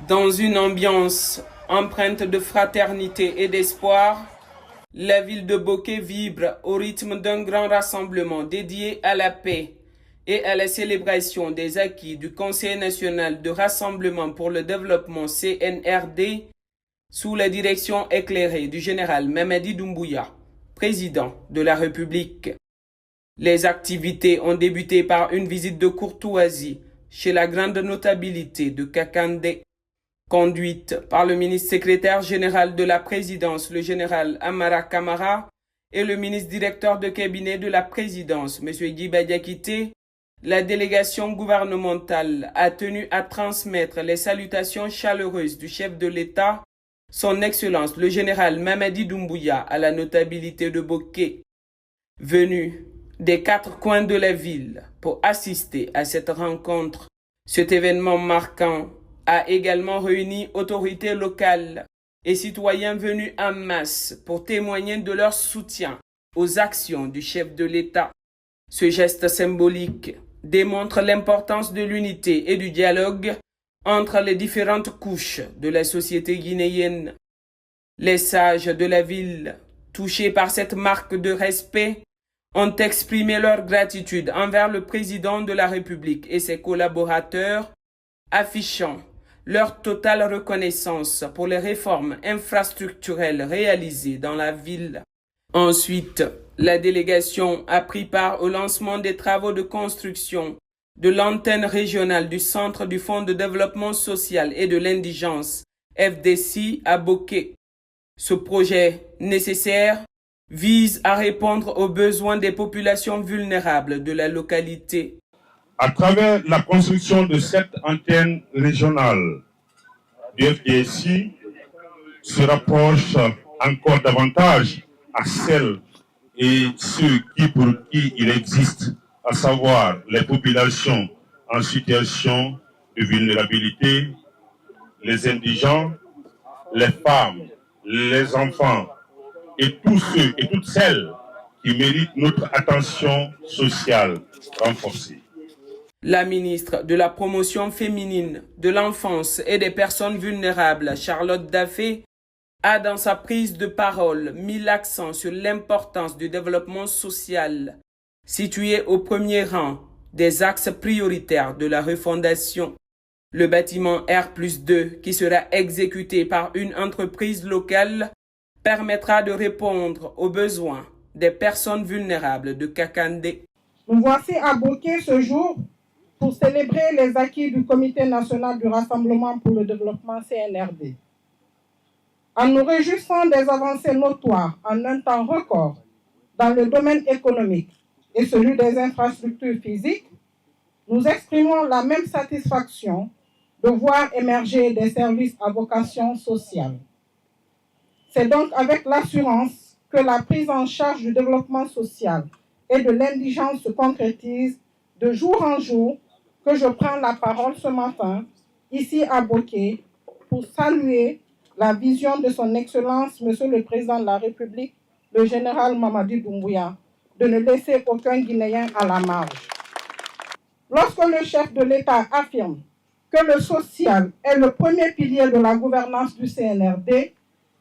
Dans une ambiance empreinte de fraternité et d'espoir, la ville de Bokeh vibre au rythme d'un grand rassemblement dédié à la paix et à la célébration des acquis du Conseil national de rassemblement pour le développement CNRD sous la direction éclairée du général Mamadi Doumbouya, président de la République. Les activités ont débuté par une visite de courtoisie chez la grande notabilité de Kakandé, conduite par le ministre secrétaire général de la présidence, le général Amara Kamara, et le ministre directeur de cabinet de la présidence, M. Guiba Diakité. La délégation gouvernementale a tenu à transmettre les salutations chaleureuses du chef de l'État, son Excellence le général Mamadi Doumbouya, à la notabilité de Bokeh, venu des 4 coins de la ville pour assister à cette rencontre. Cet événement marquant a également réuni autorités locales et citoyens venus en masse pour témoigner de leur soutien aux actions du chef de l'État. Ce geste symbolique démontre l'importance de l'unité et du dialogue entre les différentes couches de la société guinéenne. Les sages de la ville, touchés par cette marque de respect, ont exprimé leur gratitude envers le président de la République et ses collaborateurs, affichant leur totale reconnaissance pour les réformes infrastructurelles réalisées dans la ville. Ensuite, la délégation a pris part au lancement des travaux de construction de l'antenne régionale du Centre du Fonds de développement social et de l'indigence, FDC, à Bokeh. Ce projet nécessaire vise à répondre aux besoins des populations vulnérables de la localité. À travers la construction de cette antenne régionale, le FDSI se rapproche encore davantage à celles et ceux pour qui il existe, à savoir les populations en situation de vulnérabilité, les indigents, les femmes, les enfants et tous ceux et toutes celles qui méritent notre attention sociale renforcée. La ministre de la Promotion féminine, de l'enfance et des personnes vulnérables, Charlotte Daffé, a dans sa prise de parole mis l'accent sur l'importance du développement social, situé au premier rang des axes prioritaires de la refondation. Le bâtiment R+2, qui sera exécuté par une entreprise locale, permettra de répondre aux besoins des personnes vulnérables de Kakandé. Nous voici à Bokeh ce jour pour célébrer les acquis du Comité national du Rassemblement pour le développement CNRD. En nous réjouissant des avancées notoires en un temps record dans le domaine économique et celui des infrastructures physiques, nous exprimons la même satisfaction de voir émerger des services à vocation sociale. C'est donc avec l'assurance que la prise en charge du développement social et de l'indigence se concrétise de jour en jour que je prends la parole ce matin, ici à Bokeh, pour saluer la vision de son Excellence, Monsieur le Président de la République, le général Mamadi Doumbouya, de ne laisser aucun Guinéen à la marge. Lorsque le chef de l'État affirme que le social est le premier pilier de la gouvernance du CNRD,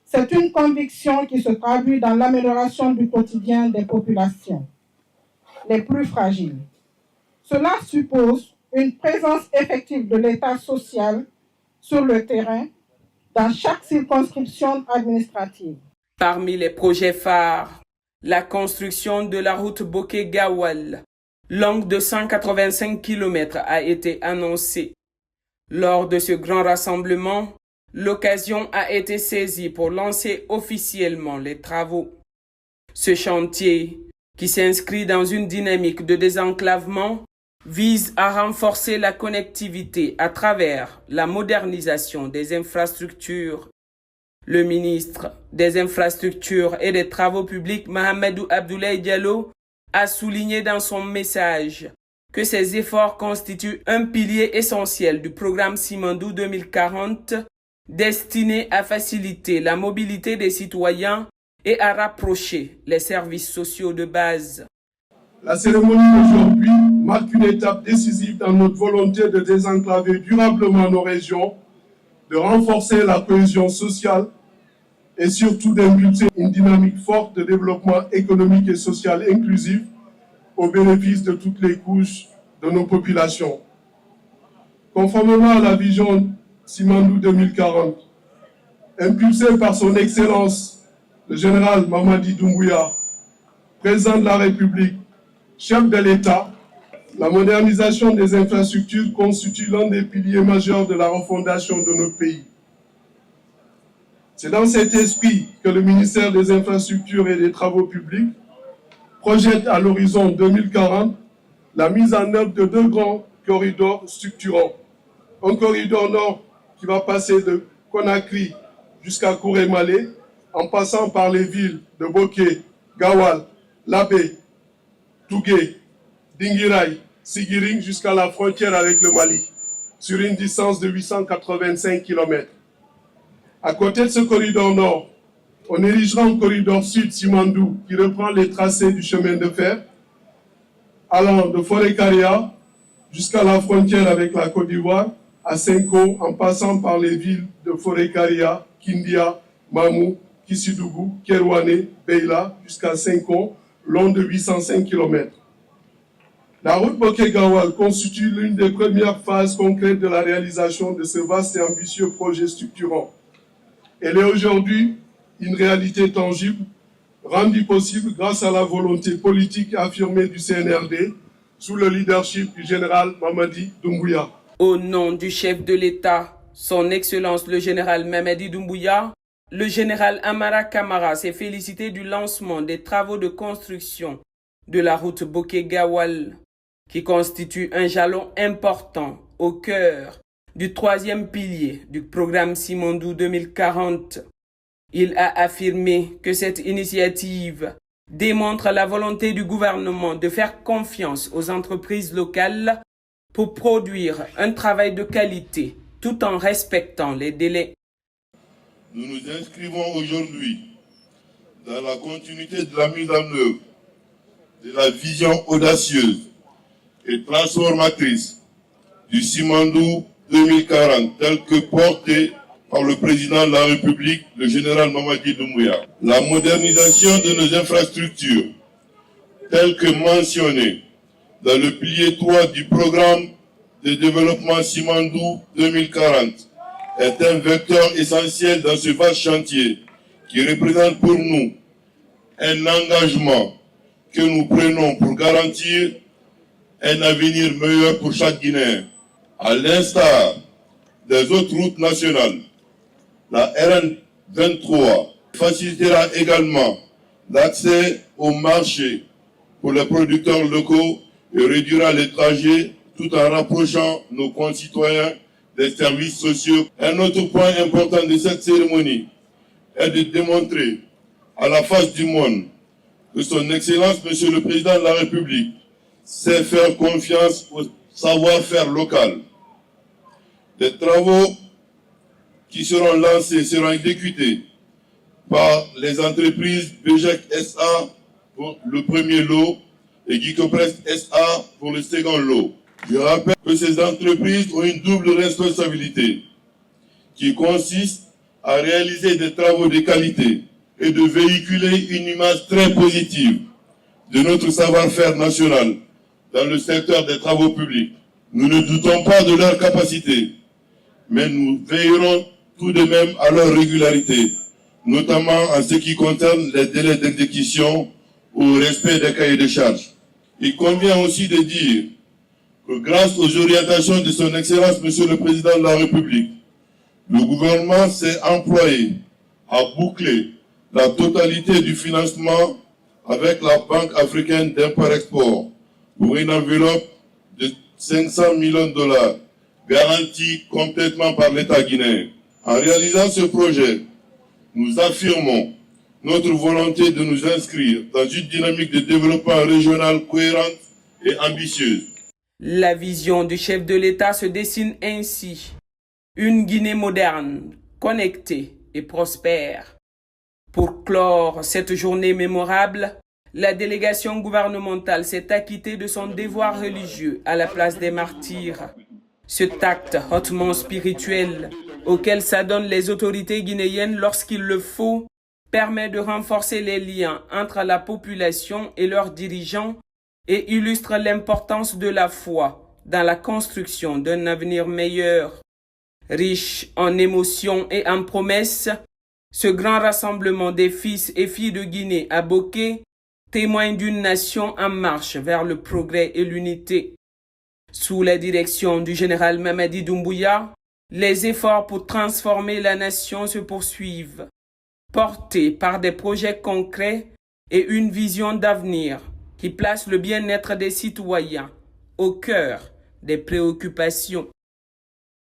c'est une conviction qui se traduit dans l'amélioration du quotidien des populations les plus fragiles. Cela suppose une présence effective de l'État social sur le terrain dans chaque circonscription administrative. Parmi les projets phares, la construction de la route Bokeh-Gawal, longue de 185 km, a été annoncée. Lors de ce grand rassemblement, l'occasion a été saisie pour lancer officiellement les travaux. Ce chantier, qui s'inscrit dans une dynamique de désenclavement, vise à renforcer la connectivité à travers la modernisation des infrastructures. Le ministre des Infrastructures et des Travaux publics, Mahamadou Abdoulaye Diallo, a souligné dans son message que ces efforts constituent un pilier essentiel du programme Simandou 2040, destiné à faciliter la mobilité des citoyens et à rapprocher les services sociaux de base. La cérémonie d'aujourd'hui marque une étape décisive dans notre volonté de désenclaver durablement nos régions de renforcer la cohésion sociale et surtout d'impulser une dynamique forte de développement économique et social inclusif au bénéfice de toutes les couches de nos populations. Conformément à la vision Simandou 2040, impulsée par son Excellence le général Mamadi Doumbouya, président de la République, chef de l'État, la modernisation des infrastructures constitue l'un des piliers majeurs de la refondation de notre pays. C'est dans cet esprit que le ministère des Infrastructures et des Travaux publics projette à l'horizon 2040 la mise en œuvre de 2 grands corridors structurants. Un corridor nord qui va passer de Conakry jusqu'à Kouré-Malé, en passant par les villes de Boké, Gawal, Labé, Tougué, Dinguiraye, Sigiring jusqu'à la frontière avec le Mali, sur une distance de 885 km. À côté de ce corridor nord, on érigera un corridor sud Simandou qui reprend les tracés du chemin de fer allant de Forêt-Karia jusqu'à la frontière avec la Côte d'Ivoire, à Senko, en passant par les villes de Forêt-Karia, Kindia, Mamou, Kissidougou, Kerouané, Beila, jusqu'à Senko, long de 805 km. La route Boké-Gawal constitue l'une des premières phases concrètes de la réalisation de ce vaste et ambitieux projet structurant. Elle est aujourd'hui une réalité tangible, rendue possible grâce à la volonté politique affirmée du CNRD sous le leadership du général Mamadi Doumbouya. Au nom du chef de l'État, son Excellence le général Mamadi Doumbouya, le général Amara Kamara s'est félicité du lancement des travaux de construction de la route Boké-Gawal, qui constitue un jalon important au cœur du 3e pilier du programme Simandou 2040. Il a affirmé que cette initiative démontre la volonté du gouvernement de faire confiance aux entreprises locales pour produire un travail de qualité tout en respectant les délais. Nous nous inscrivons aujourd'hui dans la continuité de la mise en œuvre de la vision audacieuse et transformatrice du Simandou 2040 tel que porté par le président de la République, le général Mamadi Doumbouya. La modernisation de nos infrastructures, telle que mentionnée dans le pilier 3 du programme de développement Simandou 2040, est un vecteur essentiel dans ce vaste chantier qui représente pour nous un engagement que nous prenons pour garantir un avenir meilleur pour chaque Guinéen. À l'instar des autres routes nationales, la RN 23 facilitera également l'accès au marché pour les producteurs locaux et réduira les trajets tout en rapprochant nos concitoyens des services sociaux. Un autre point important de cette cérémonie est de démontrer à la face du monde que son Excellence, Monsieur le Président de la République, sait faire confiance au savoir-faire local. Les travaux qui seront lancés seront exécutés par les entreprises BGEC SA pour le premier lot et Guicopress SA pour le second lot. Je rappelle que ces entreprises ont une double responsabilité qui consiste à réaliser des travaux de qualité et de véhiculer une image très positive de notre savoir-faire national dans le secteur des travaux publics. Nous ne doutons pas de leur capacité, mais nous veillerons tout de même à leur régularité, notamment en ce qui concerne les délais d'exécution ou au respect des cahiers de charges. Il convient aussi de dire que grâce aux orientations de son Excellence, Monsieur le Président de la République, le gouvernement s'est employé à boucler la totalité du financement avec la Banque africaine d'import-export pour une enveloppe de 500 millions de dollars, garantie complètement par l'État guinéen. En réalisant ce projet, nous affirmons notre volonté de nous inscrire dans une dynamique de développement régional cohérente et ambitieuse. La vision du chef de l'État se dessine ainsi. Une Guinée moderne, connectée et prospère. Pour clore cette journée mémorable, la délégation gouvernementale s'est acquittée de son devoir religieux à la place des martyrs. Ce tact hautement spirituel auquel s'adonnent les autorités guinéennes lorsqu'il le faut permet de renforcer les liens entre la population et leurs dirigeants et illustre l'importance de la foi dans la construction d'un avenir meilleur. Riche en émotions et en promesses, ce grand rassemblement des fils et filles de Guinée à Boké témoigne d'une nation en marche vers le progrès et l'unité. Sous la direction du général Mamadi Doumbouya, les efforts pour transformer la nation se poursuivent, portés par des projets concrets et une vision d'avenir qui place le bien-être des citoyens au cœur des préoccupations.